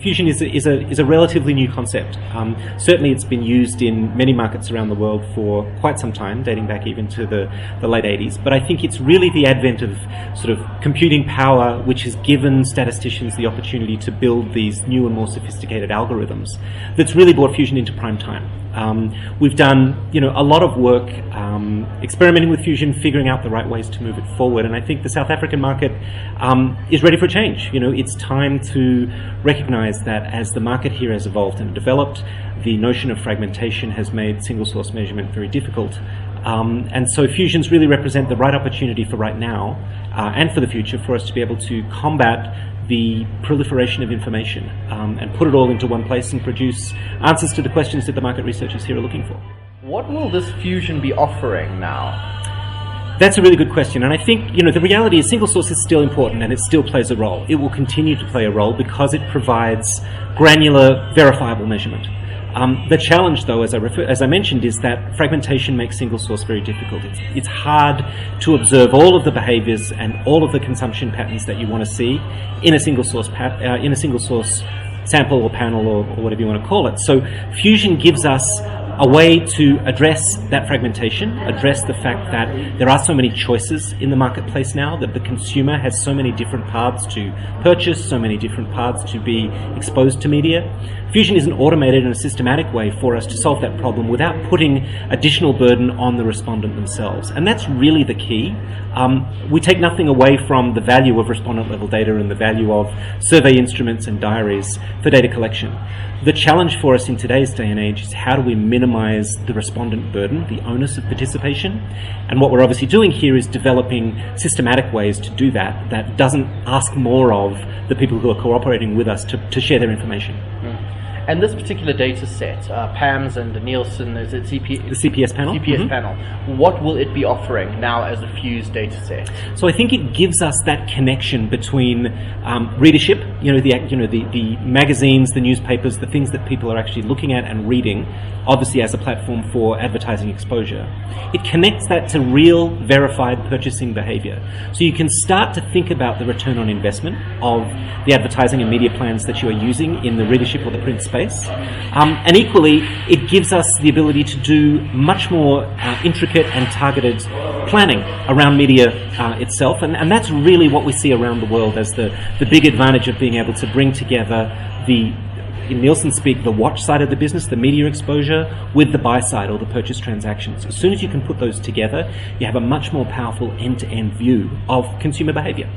Fusion is a relatively new concept. Certainly it's been used in many markets around the world for quite some time, dating back even to the late 80s. But I think it's really the advent of sort of computing power which has given statisticians the opportunity to build these new and more sophisticated algorithms that's really brought Fusion into prime time. We've done, a lot of work experimenting with Fusion, figuring out the right ways to move it forward, and I think the South African market is ready for change. It's time to recognize that as the market here has evolved and developed, the notion of fragmentation has made single source measurement very difficult. And so fusions really represent the right opportunity for right now and for the future for us to be able to combat the proliferation of information and put it all into one place and produce answers to the questions that the market researchers here are looking for. What will this fusion be offering now? That's a really good question, and I think the reality is single source is still important and it still plays a role. It will continue to play a role because it provides granular, verifiable measurement. The challenge, though, as I mentioned, is that fragmentation makes single source very difficult. It's hard to observe all of the behaviours and all of the consumption patterns that you want to see in a single source sample or panel or whatever you want to call it. So Fusion gives us a way to address that fragmentation, address the fact that there are so many choices in the marketplace now, that the consumer has so many different paths to purchase, so many different paths to be exposed to media. Fusion is an automated and a systematic way for us to solve that problem without putting additional burden on the respondent themselves. And that's really the key. We take nothing away from the value of respondent level data and the value of survey instruments and diaries for data collection. The challenge for us in today's day and age is how do we minimize the respondent burden, the onus of participation? And what we're obviously doing here is developing systematic ways to do that, that doesn't ask more of the people who are cooperating with us to share their information. And this particular data set, PAMS and the Nielsen, is it the CPS panel? CPS panel. What will it be offering now as a fused data set? So I think it gives us that connection between readership, the magazines, the newspapers, the things that people are actually looking at and reading, obviously as a platform for advertising exposure. It connects that to real, verified purchasing behavior. So you can start to think about the return on investment of the advertising and media plans that you are using in the readership or the print space. And equally, it gives us the ability to do much more intricate and targeted planning around media itself. And that's really what we see around the world as the big advantage of being able to bring together in Nielsen speak, the watch side of the business, the media exposure, with the buy side or the purchase transactions. As soon as you can put those together, you have a much more powerful end-to-end view of consumer behavior.